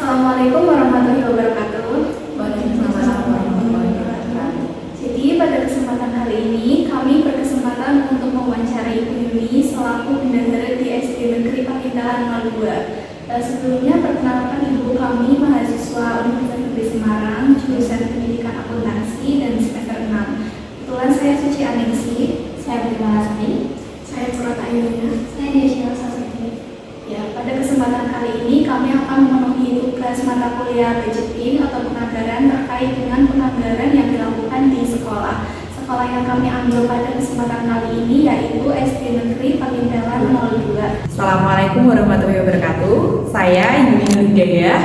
Assalamualaikum warahmatullahi wabarakatuh. Waalaikumsalam warahmatullahi wabarakatuh. Jadi pada kesempatan kali ini kami berkesempatan untuk mewawancarai Ibu Yuni selaku bendahara di SD Negeri Pakindahan 02. Sebelumnya perkenalkan Ibu, kami mahasiswa Universitas Negeri Semarang jurusan Pendidikan Akuntansi dan semester 6. Kebetulan saya Suci Aningsi, saya Bima Lasmi, saya Purwat Ayunya, saya Desya Sasaki. Ya, pada kesempatan kali ini kami akan memenuhi tugas mata kuliah budgeting atau penganggaran terkait dengan penganggaran yang dilakukan di sekolah. Sekolah yang kami ambil pada kesempatan kali ini yaitu SD Negeri Pakindahan 02. Assalamualaikum warahmatullahi wabarakatuh. Saya Yuni Nurhidayah,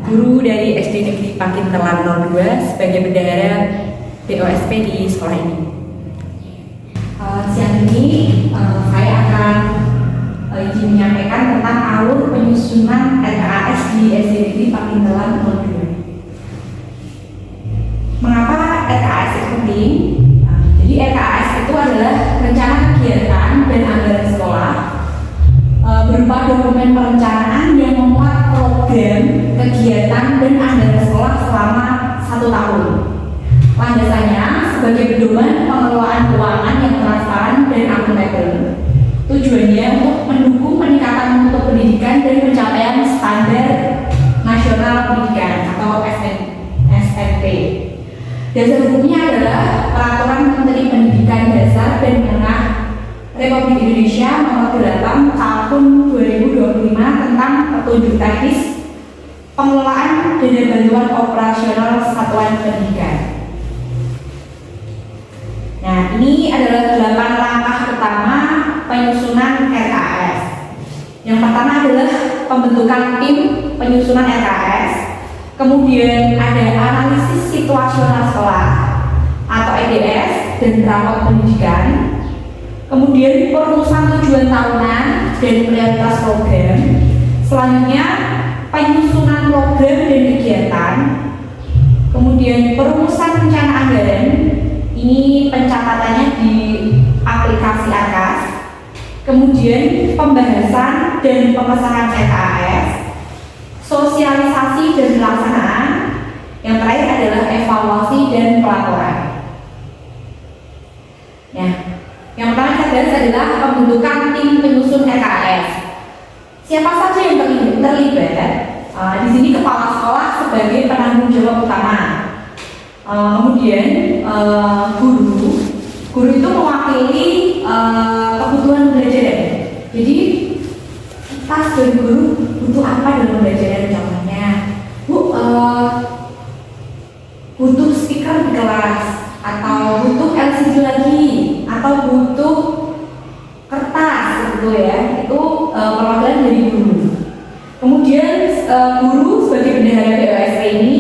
guru dari SD Negeri Pakindahan 02 sebagai bendahara BOSP di sekolah ini. Siang ini saya akan izin menyampaikan tentang alur penyusunan RKAS di SD Negeri Pakindahan 02. Mengapa RKAS itu penting? Jadi RKAS itu adalah rencana kegiatan dan anggaran sekolah berupa dokumen perencanaan yang memuat program, kegiatan, dan anggaran sekolah selama 1 tahun. Landasannya sebagai pedoman pengelolaan keuangan yang transparan dan akuntabel. Tujuannya untuk mendukung peningkatan mutu pendidikan dan pencapaian standar nasional pendidikan atau SNP. Dasar hukumnya adalah Peraturan Menteri Pendidikan Dasar dan Menengah Republik Indonesia Nomor 8 Tahun 2025 tentang petunjuk teknis pengelolaan dana bantuan operasional satuan pendidikan. Nah, ini adalah 8 langkah utama penyusunan RKAS. Yang pertama adalah pembentukan tim penyusunan RKAS. Kemudian ada analisis situasional sekolah atau EDS dan rapat pendidikan. Kemudian perumusan tujuan tahunan dan prioritas program. Selanjutnya penyusunan program dan kegiatan. Kemudian perumusan rencana anggaran. Ini pencatatannya di aplikasi AKAS. Kemudian pembahasan dan pengesahan RKAS, sosialisasi dan pelaksanaan. Yang terakhir adalah evaluasi dan pelaporan. Nah, yang pertama kita bahas adalah pembentukan tim penyusun RKAS. Siapa saja yang terlibat? Di sini kepala sekolah sebagai penanggung jawab utama. Kemudian guru itu mewakili kebutuhan pembelajaran. Jadi kita sebagai guru butuh apa dalam pembelajaran? Contohnya, butuh speaker di kelas, atau butuh LCD lagi, atau butuh kertas, gitu ya. Itu perwakilan dari guru. Kemudian guru sebagai bendahara BOSP ini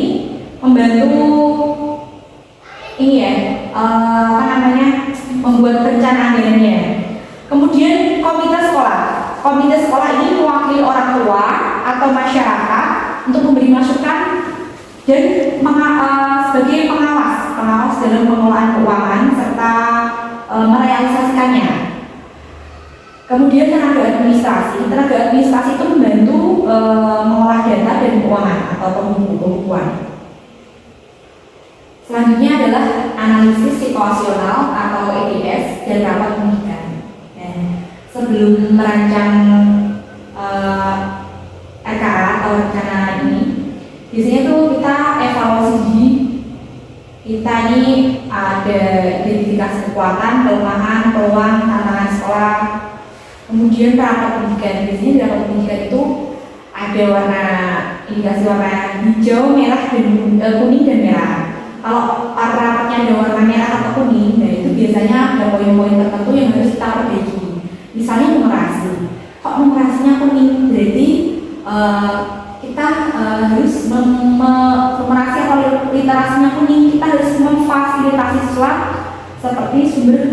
membantu membuat rencana anggarannya. Kemudian komite sekolah. Komite sekolah ini mewakili orang tua atau masyarakat untuk memberi masukan dan sebagai pengawas dalam pengelolaan keuangan serta merealisasikannya. Kemudian tenaga administrasi itu membantu mengolah data dan keuangan atau pembukuan. Selanjutnya adalah analisis situasional atau EDS dan rapat pendidikan. Sebelum merancang RKA atau rencana ini, biasanya tuh kita evaluasi diri. Kita ini ada identifikasi kekuatan, kelemahan, peluang, tantangan sekolah. Kemudian rapat pendidikan. Biasanya di rapat pendidikan itu ada indikasi warna hijau, merah, dan kuning dan merah. Kalau rapatnya ada warna merah atau kuning, nah itu biasanya ada poin-poin tertentu yang harus kita perbaiki. Misalnya numerasi. Kok numerasinya kuning? Berarti kita harus numerasi atau literasinya kuning. Kita harus memfasilitasi siswa seperti sumber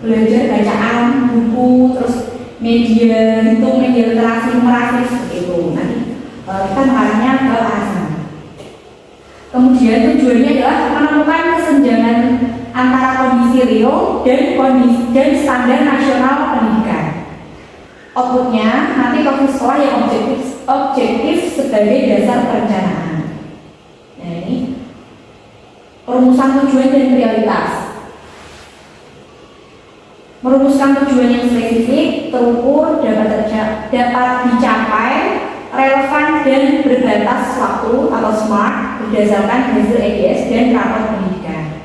belajar bacaan, buku, terus media literasi, numerasi seperti itu. Nanti kita mengarahnya ke arah sana. Kemudian tujuannya adalah menemukan kesenjangan antara kondisi real dan standar nasional pendidikan. outputnya nanti proses sekolah yang objektif sebagai dasar perencanaan. Nah ini perumusan tujuan dan prioritas. Merumuskan tujuan yang spesifik, terukur, dapat dicapai, relevan dan berbatas waktu atau SMART berdasarkan hasil EDS dan rapor pendidikan.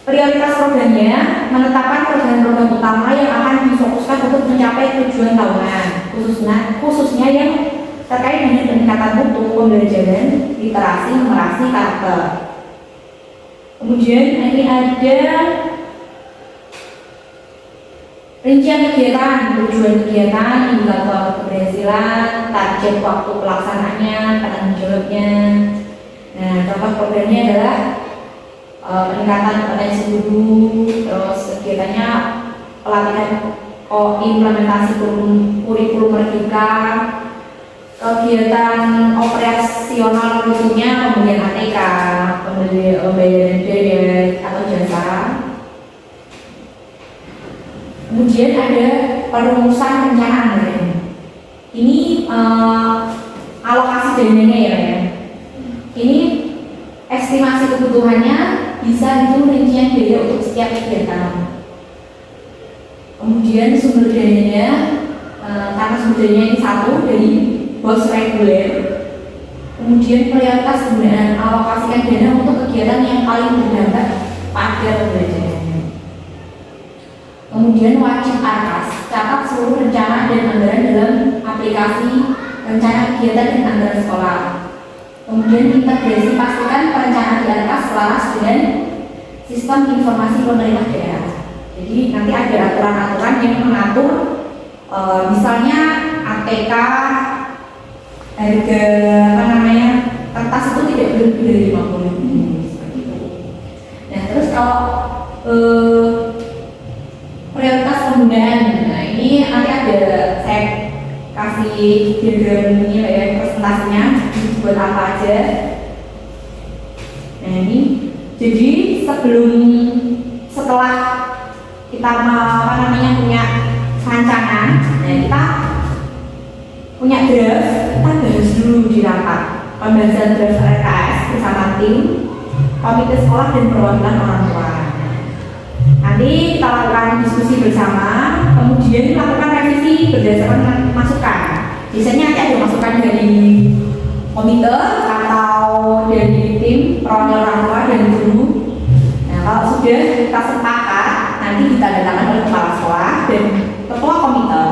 Prioritas programnya menetapkan program-program utama yang akan difokuskan untuk mencapai tujuan tahunan, khususnya yang terkait dengan peningkatan mutu, pembelajaran, literasi, numerasi, karakter. Kemudian ini ada rincian kegiatan, tujuan kegiatan, indikator keberhasilan, target waktu pelaksanaannya, penanggung jawabnya. Nah, contoh programnya adalah peningkatan potensi guru, terus kegiatannya pelatihan implementasi kurikulum merdeka, kegiatan operasional rutinnya pembelian ATK, pembayaran dede atau jasa. Kemudian ada perumusan rencana anggaran. Ini alokasi dananya ya. Ini estimasi kebutuhannya bisa itu rincian biaya untuk setiap kegiatan. Kemudian sumber dananya, karena sumber dananya ini satu dari bos reguler. Kemudian prioritas penggunaan alokasikan dana untuk kegiatan yang paling berdampak pada pembelajaran. Kemudian wajib ARKAS, catat seluruh rencana dan anggaran dalam aplikasi rencana kegiatan dan anggaran sekolah. Kemudian integrasi, pastikan perencanaan di ARKAS selaras dengan sistem informasi pemerintah daerah. Jadi nanti ada aturan-aturan yang mengatur, misalnya ATK, harga kertas itu tidak lebih dari 50.000 seperti itu. Nah terus kalau prioritas penggunaan, nah ini nanti ada saya kasih diagram ini ya, presentasinya buat apa aja. Nah ini jadi setelah kita punya rancangan, nah kita punya draft, kita bahas dulu di rapat pembahasan draft RKS bersama tim, komite sekolah dan perwakilan orang tua. Nanti kita lakukan diskusi bersama, kemudian lakukan revisi berdasarkan masukan. Biasanya nanti ada masukan dari komite atau dari tim perwakilan orang tua dan guru. Nah kalau sudah kita sepakat, nanti ditandatangani oleh kepala sekolah dan ketua komite.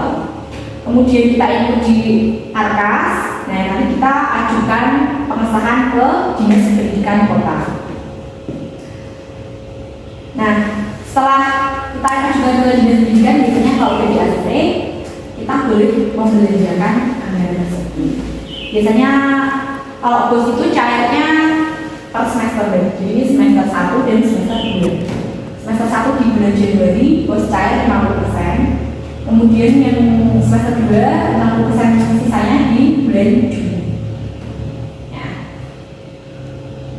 Kemudian kita ikut di ARKAS. Nah nanti kita ajukan pengesahan ke Dinas Pendidikan Kota. Nah setelah kita ajukan ke Dinas Pendidikan, biasanya kalau udah di ACC kita boleh membelanjakan anggaran tersebut. Biasanya kalau BOS itu cairnya per semester, jadi semester 1 dan semester 2. Semester 1 di bulan Januari BOS cair 50%, kemudian yang semester 2 60% sisanya di bulan Juni. Ya.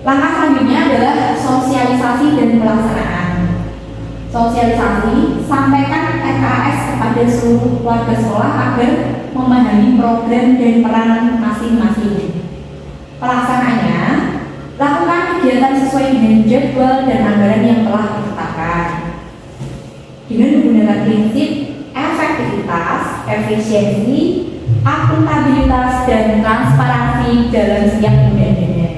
Langkah selanjutnya adalah sosialisasi dan pelaksanaan. Sosialisasi, sampaikan RKS kepada seluruh warga sekolah agar memahami program dan peran masing-masing. Pelaksanaannya, lakukan kegiatan sesuai dengan jadwal dan anggaran yang telah ditetapkan dengan menggunakan prinsip efektivitas, efisiensi, akuntabilitas, dan transparansi dalam setiap penggunaan dana.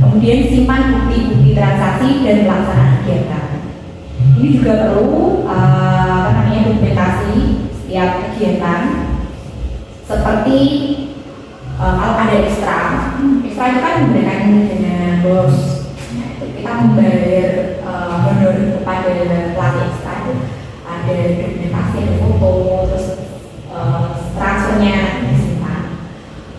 Kemudian simpan bukti-bukti transaksi dan pelaksanaan kegiatan. Ini juga perlu dokumentasi setiap kegiatan, seperti kalau ada ekstra itu kan menggunakan dengan BOS. Nah, itu kita membayar honor kepada pelatih ekstra itu ada dokumentasi, ada foto, terus transfernya disimpan.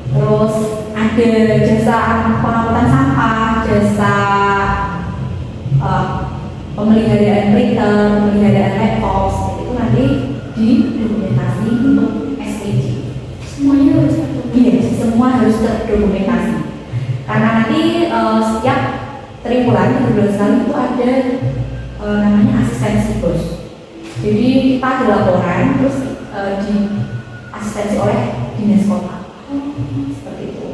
Terus ada jasa pengangkutan sampah, jasa pemeliharaan printer, pemeliharaan laptop, itu nanti didokumentasi untuk SPJ. Semuanya harus terdokumentasi. Iya, semua harus terdokumentasi. Karena nanti setiap triwulan 13 kali itu ada namanya asistensi BOS. Jadi kita ada laporan, terus asistensi oleh dinas kota. Seperti itu.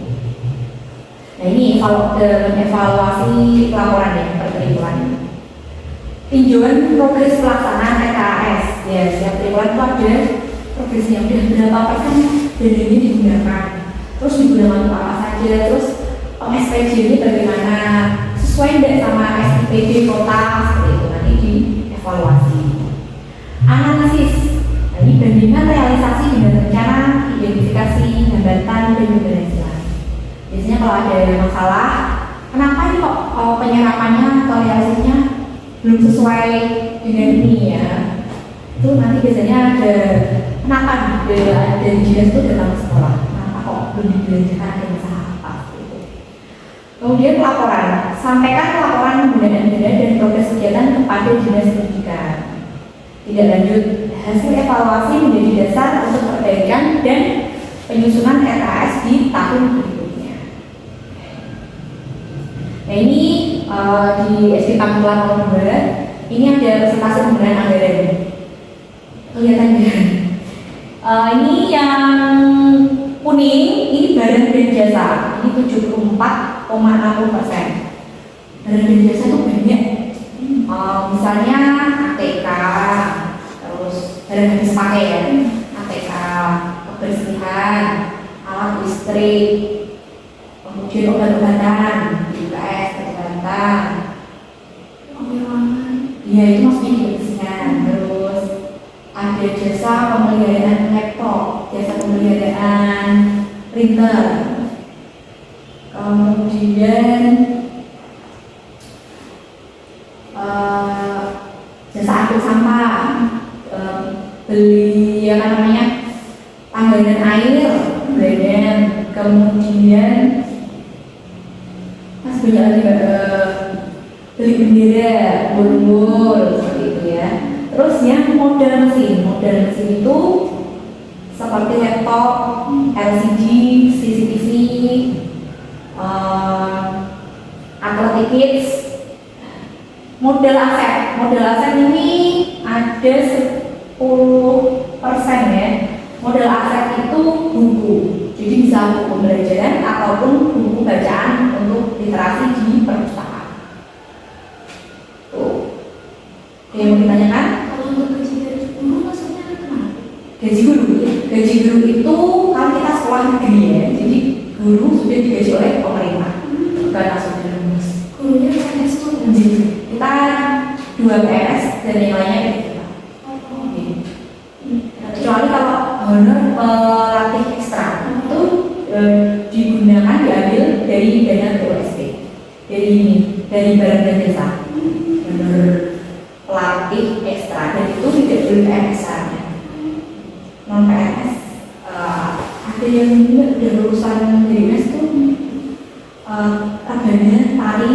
Nah ini kalau dalam evaluasi laporan ya per triwulan. Tinjauan progres pelaksanaan EKS ya setiap triwulan itu ada progresnya udah berapa persen dananya digunakan, terus digunakan untuk apa saja, terus SPJ ini bagaimana, sesuai tidak sama SIPD kota seperti itu nanti dievaluasi. Analisis, nah, ini bandingan realisasi dengan rencana, identifikasi, hambatan, dan keberhasilan. Biasanya kalau ada masalah, kenapa ini kok penyerapannya atau realisasinya belum sesuai dengan ini ya? Itu nanti biasanya ada kenapa ada dinas itu datang ke sekolah, kenapa kok belum dibelanjakan, ada masalah apa gitu. Kemudian pelaporan, sampaikan laporan penggunaan dana dan progres kegiatan kepada dinas pendidikan. Tidak lanjut, hasil evaluasi menjadi dasar untuk perbaikan dan penyusunan RKS di tahun berikutnya. Nah ini di SD Tampilan Nomor 2 ini ada presentasi penggunaan anggaran. Kelihatan ya. Ini yang kuning ini barang dan jasa, ini 74,60%. Barang dan jasa itu banyak. Misalnya ATK, terus barang habis pakai ya, ATK, kebersihan, alat listrik, kemudian obat-obatan, UKS, kesehatan, iya itu maksudnya kebersihan. Terus ada jasa pemeliharaan laptop, jasa pemeliharaan printer, kemudian jasa angkut sampah, beli apa namanya tangganan air, belen, kemudian banyak lagi beli bendera, bol-bol seperti itu ya. Terus yang model mesin itu seperti laptop, LCD, CCTV, athletic kits. Model aset ini ada 10% ya. Model aset itu buku, jadi bisa buku pembelajaran ataupun buku bacaan untuk literasi di perpustakaan. Tuh, yang mau ditanyakan? Kalau untuk gaji guru maksudnya kemana? Gaji guru itu kalau kita sekolah negeri ya, jadi guru sudah digaji oleh pemerintah, bukan langsung direbus. Gurunya PNS tuh kita 2 PNS dan yang lainnya kita. Kecuali kalau honor pelatih ekstra itu digunakan diambil dari dana BUSD, dari barang dan jasa. Honor pelatih ekstra dan itu tidak boleh PNS non PNS. Ada yang juga udah lulusan dari mes tuh raganya tari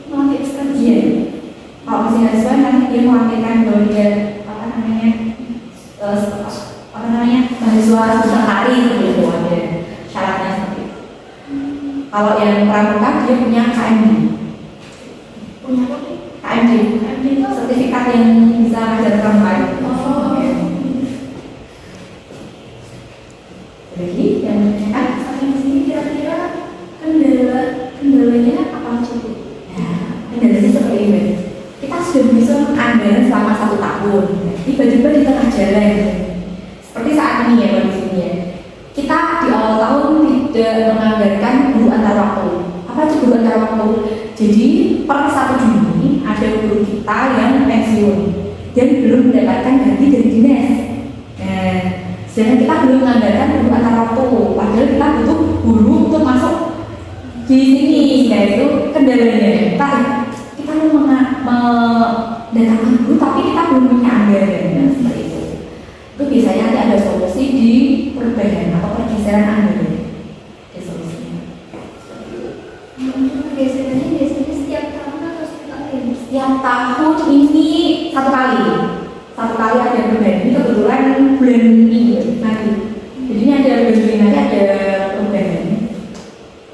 melatih ekstra dia. Kalau masih nggak sesuai nanti dia melatihkan bahwa dia mahasiswa susah tari gitu, ada syaratnya seperti itu. Kalau yang pramuka dia punya KMD. punya apa? KMD itu sertifikat yang bisa ngajar pramuka. Lagi yang Sampai sini kira-kira kendalanya apa cukup? kendalanya seperti ini. Kita sudah bisa anggaran selama 1 tahun, tiba-tiba di tengah jalan. Seperti saat ini ya kondisinya ya. Kita di awal tahun tidak menganggarkan guru antar waktu. Apa itu guru antar waktu? Jadi per 1 Juni ada guru kita yang pensiun dan belum mendapatkan ganti dari dinas. Sedangkan kita belum menganggarkan guru antar waktu. Padahal kita butuh guru untuk masuk di sini. Itu kendalanya. Kita mau mendatangkan guru tapi kita belum punya anggaran seperti itu. Itu biasanya nanti ada solusi di perubahan atau pergeseran anggaran. Ada solusinya. Biasanya setiap tahun atau setiap tahun? Setiap tahun ini 1 kali. 1 kali ada perubahan. Ini kebetulan bulan ini nanti. Jadi ini ada bulan Juni nanti ada perubahan.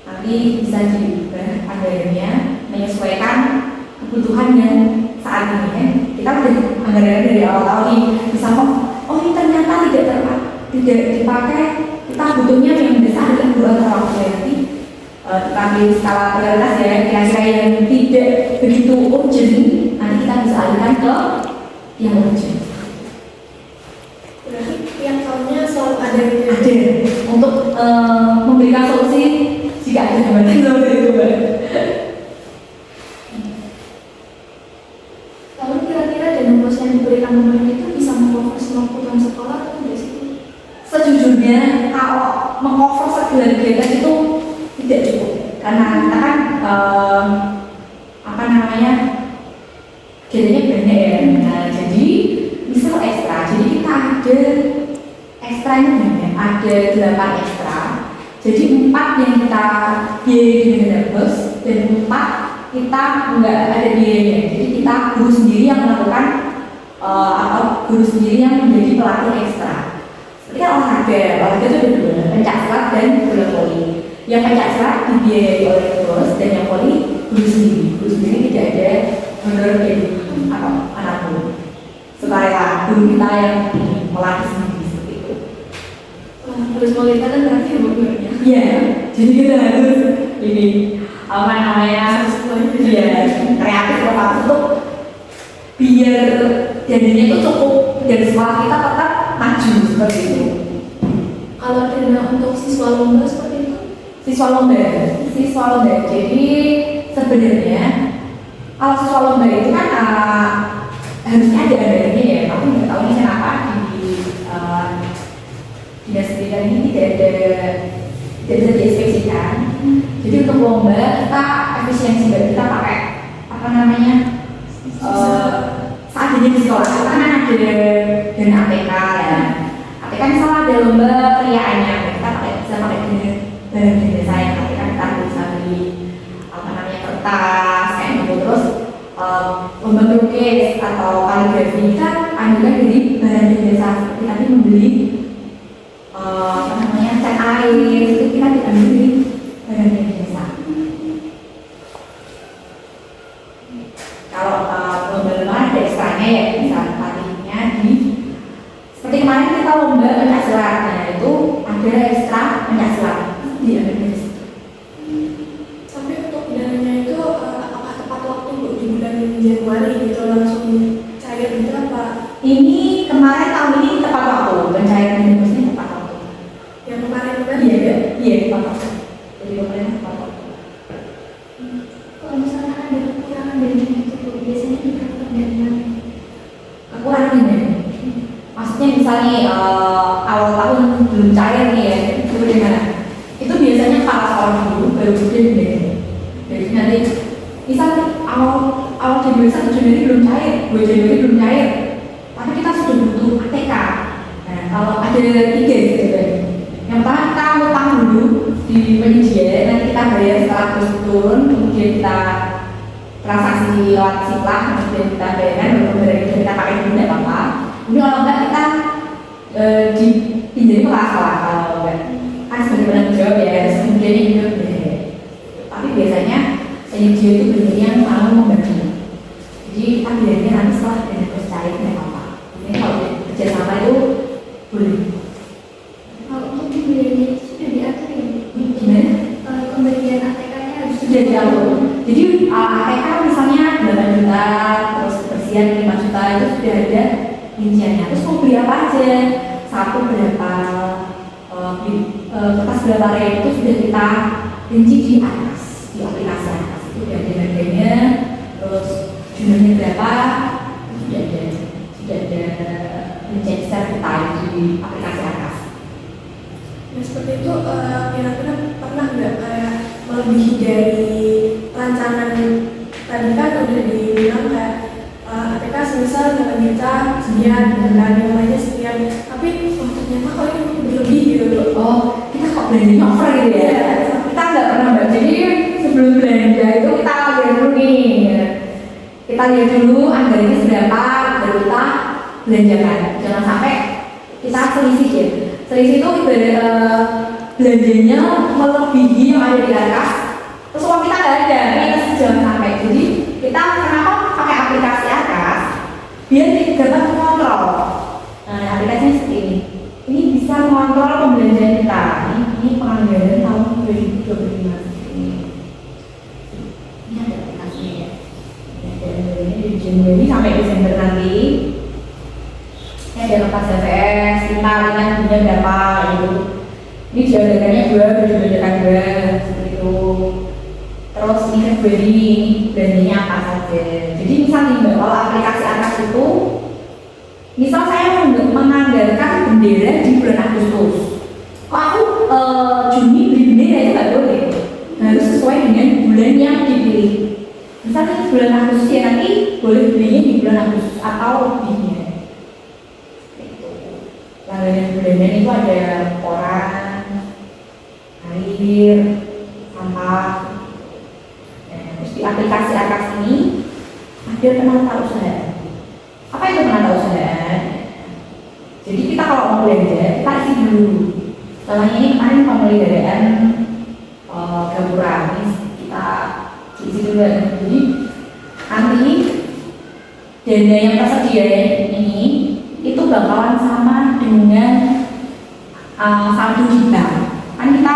Nanti bisa diubah anggarannya menyesuaikan kebutuhan yang saat ini ya. Kita udah anggaran dari awal tahun ini bisa ini ternyata tidak tidak dipakai, kita butuhnya yang besar dan dua waktu nanti kami skala prioritas ya, kira-kira yang tidak begitu urgent nanti kita bisa alihkan ke yang urgent. Berarti yang tahunnya selalu ada gitu. Ada untuk memberikan solusi jika ada hambatan seperti itu. Lalu kira-kira dana bos yang diberikan pemerintah itu bisa mengcover semua kebutuhan sekolah atau tidak sih? Sejujurnya kalau mengcover segala kegiatan itu tidak cukup karena kita kan apa namanya kegiatannya banyak ya. Nah, jadi misal ekstra, jadi kita ada ekstra ini banyak, ada 8 ekstra. Jadi 4 yang kita biayai dengan bos dan 4 kita nggak ada biayanya. Jadi kita guru sendiri yang melakukan atau guru sendiri yang menjadi pelaku ekstra. Seperti olahraga itu ada 2, pencaksilat dan bola voli. Yang pencaksilat dibiayai oleh bos dan yang voli guru sendiri. Guru sendiri tidak ada honor dari atau anak guru. Supaya guru kita yang melatih sendiri seperti itu. Harus melibatkan berarti ya guru-gurunya. Iya, jadi kita harus ini apa namanya? Iya, kreatif untuk biar jadinya itu cukup dan sekolah kita tetap maju seperti itu. Kalau dana untuk siswa lomba seperti itu? Siswa lomba. Jadi sebenarnya kalau siswa lomba itu kan harusnya ada anggarannya ya, tapi nggak tahu ini kenapa di dinas pendidikan ini tidak bisa diinspeksikan. Jadi untuk lomba kita efisiensi, kita pakai apa namanya seadanya di sekolah. Karena ada dana ATK ya. ATK misalnya ada lomba teriakannya, kita bisa pakai dana desa yang ATK kita bisa beli apa namanya kertas kayak gitu. Terus lomba melukis atau kaligrafi kita ambilkan dari bahan desa. Kita membeli apa namanya cat air itu kita diambil dari bahan desa. Kalau lomba-lomba ada ekstranya ya bisa latihnya di seperti kemarin kita lomba pencaksilat, nah itu ada ekstra pencaksilat diambil dari situ. Tapi untuk dananya itu apakah tepat waktu Bu di bulan Januari gitu langsung cair gitu apa? Ini kemarin tahun ini tepat waktu pencairan bonusnya tepat waktu. Yang kemarin kan? Iya tepat waktu. Jadi kemarin tepat waktu. Kalau misalnya ada kekurangan dari itu Bu, biasanya di-cover dari mana? Kekurangannya, maksudnya misalnya awal tahun belum cair nih ya, itu bagaimana? Itu biasanya para sekolah dulu baru kemudian deh. Jadi nanti misalnya awal Januari 1 Januari belum cair, 2 Januari belum cair, tapi kita sudah butuh ATK. Nah kalau ada 3 gitu, yang pertama kita utang dulu di penyedia, nanti kita bayar setelah terus turun, kemudian kita transaksi lewat Siklah, kemudian kita bayarkan, baru dari itu kita pakai dulu tidak apa-apa. Ini kalau enggak kita dipinjami ke sekolah, kalau enggak kan sebagai penanggung jawab ya, terus kemudian ini juga bayar. Tapi biasanya penyedia itu benar yang mau membantu. Jadi kita bayarnya nanti setelah dan terus cari tidak apa-apa. Ini kalau kerjasama itu boleh. Kalau untuk pembeliannya itu sudah diatur ya? Gimana? Pembelian ATK-nya harus Sudah diatur. Jadi ATK misalnya 8 juta, terus kebersihan 5 juta itu sudah ada rinciannya. Terus mau beli apa aja? Satu berapa? Kertas berapa rek itu sudah kita rinci di atas, di aplikasi atas itu sudah ada harganya. Terus jumlahnya berapa? Sudah ada rincian secara detail di aplikasi atas. Nah seperti itu kira-kira pernah nggak kayak melebihi dari rancangan tadi kan udah dibilang kayak ATK semisal 8 juta sekian dan yang lainnya sekian, tapi ternyata kalau ini berlebih gitu loh. Oh, kita kok belanjanya over gitu ya? Iya. Kita nggak pernah mbak. Jadi sebelum belanja itu kita lihat dulu nih. Kita lihat dulu anggarannya seberapa, baru kita belanjakan. Jangan sampai kita selisih ya. Selisih itu belanjanya melebihi yang ada di atas. Terus uang kita nggak ada, minus jangan sampai. Jadi kita kenapa pakai aplikasi atas? Biar kita dapat mengontrol. Nah, aplikasinya seperti ini. Ini bisa anggaran tahun 2025 ini. Ini ada aplikasinya ya. Ini ada anggarannya dari Januari sampai Desember nanti. Ini ada kertas DPS, kita lihat punya berapa gitu. Ini dianggarannya 2, berjualan 2 seperti itu. Terus ini Februari, ini belanjanya apa saja. Jadi misalnya Mbak, kalau aplikasi Arkas itu, misal saya menganggarkan bendera di bulan Agustus, kok aku Juni beli bendera itu nggak boleh, harus sesuai dengan bulan yang dipilih. Misalnya bulan Agustus ya nanti boleh belinya di bulan Agustus atau lebihnya. Langganan bulanan itu ada koran, air, sampah. Terus di aplikasi Arkas ini ada penata usaha. Apa itu penata usaha? Jadi kita kalau mau belanja, kita isi dulu. Contohnya ini kemarin pemeliharaan gapura, ini kita isi dulu. Jadi nanti dana yang tersedia ini itu bakalan sama dengan saldo kita. Kan kita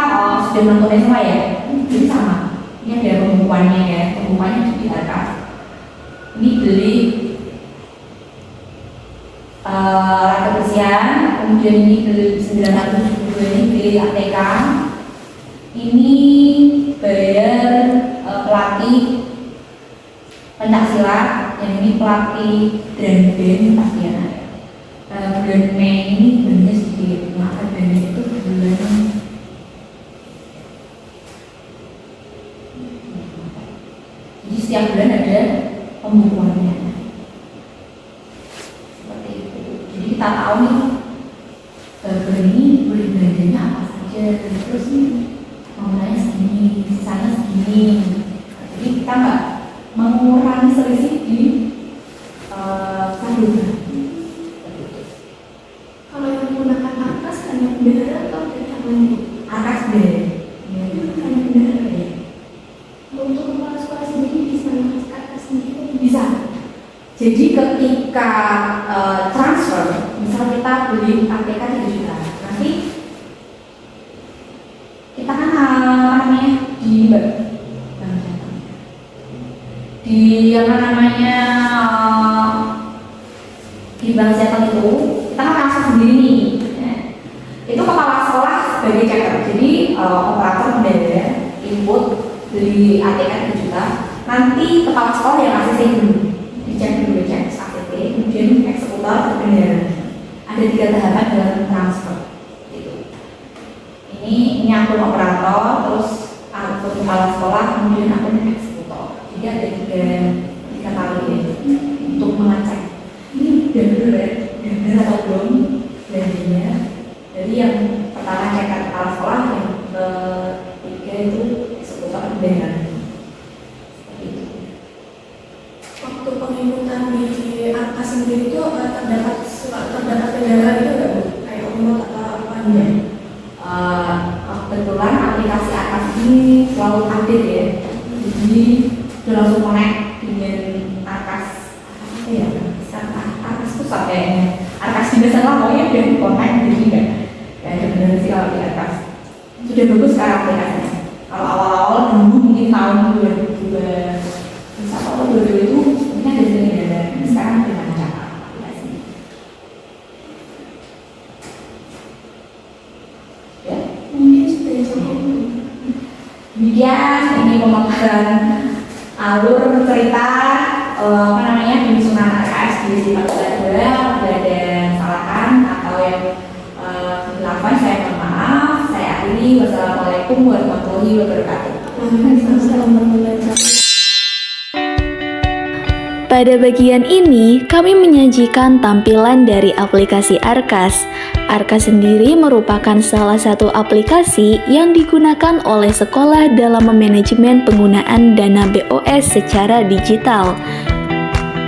sudah menentukan semua ya, jadi sama. Ini ada pembukuannya ya, pembukuannya di Arkas. Ini beli alat kebersihan, kemudian ini beli 972, ini beli ATK, ini bayar pelatih pencaksilat, yang ini pelatih drum band pasti ya. Bulan Mei ini benar sedikit, maka dana itu bulan jadi setiap bulan ada pembukuannya seperti itu. Jadi kita tahu nih bulan ini boleh belanjanya apa saja, terus nih modalnya segini, sisanya segini. Jadi kita nggak mengurangi selisih di saldo. Kalau yang menggunakan Arkas hanya bendera atau ada yang lain? Arkas bendera. Hanya bendera ya. Untuk kepala sekolah sendiri bisa mengakses Arkas sendiri? Bisa. Jadi ketika transfer, misal kita beli ATK 3 juta, nanti kita kan namanya di di bank jateng itu kita kan transfer sendiri nih. Itu kepala sekolah sebagai checker. Jadi operator bendera input beli ATK 3 juta, nanti kepala sekolah yang ngasih dulu, dicek SKTP, kemudian eksekutor ke bendera. Ada 3 tahapan dalam transfer. Ini akun operator, terus akun kepala sekolah, kemudian akun eksekutor. Jadi ada tiga kali ya, untuk mengecek ini benar atau belum belanjanya. Jadi yang pertama cek kepala sekolah, yang ketiga itu eksekutor bendera. Seperti itu. Waktu penginputan di Arkas sendiri itu terdapat kendala itu nggak Bu? Kayak umur atau apa ya? Kebetulan aplikasi Arkas ini selalu update ya. Jadi sudah langsung connect dengan Arkas apa ya? Arkas pusat kayaknya. Arkas biasa lah pokoknya udah connect, jadi nggak ada benar sih kalau di Arkas. Sudah bagus sekarang aplikasinya. Kalau awal-awal dulu mungkin tahun 2021 atau 2022 itu mungkin ada sini. Sekarang dengan cara aplikasi. Ya, Mungkin sudah cukup. demikian ini pemaparan alur cerita penyusunan RKS di Sipatulah 2. Bila ada kesalahan atau yang dilakukan, saya mohon maaf. Saya akhiri. Wassalamualaikum warahmatullahi wabarakatuh. Pada bagian ini, kami menyajikan tampilan dari aplikasi Arkas. Arkas sendiri merupakan salah satu aplikasi yang digunakan oleh sekolah dalam memanajemen penggunaan dana BOS secara digital.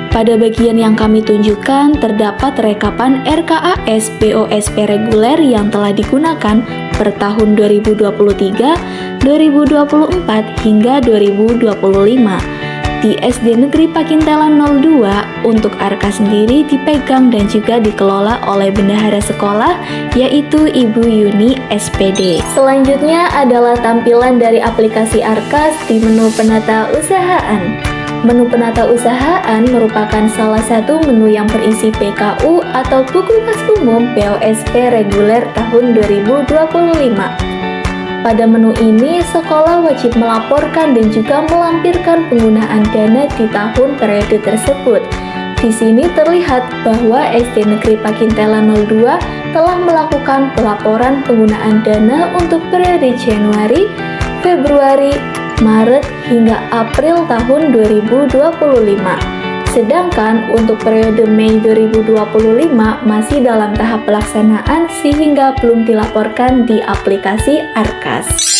Pada bagian yang kami tunjukkan, terdapat rekapan RKAS BOSP reguler yang telah digunakan per tahun 2023, 2024, hingga 2025. di SD Negeri Pakintelan 02 untuk Arkas sendiri dipegang dan juga dikelola oleh bendahara sekolah, yaitu Ibu Yuni SPD. Selanjutnya adalah tampilan dari aplikasi Arkas di menu penata usahaan. Menu penata usahaan merupakan salah satu menu yang berisi PKU atau buku kas umum POSP reguler tahun 2025. Pada menu ini, sekolah wajib melaporkan dan juga melampirkan penggunaan dana di tahun periode tersebut. Di sini terlihat bahwa SD Negeri Pakintelan 02 telah melakukan pelaporan penggunaan dana untuk periode Januari, Februari, Maret hingga April tahun 2025. Sedangkan untuk periode Mei 2025 masih dalam tahap pelaksanaan sehingga belum dilaporkan di aplikasi Arkas.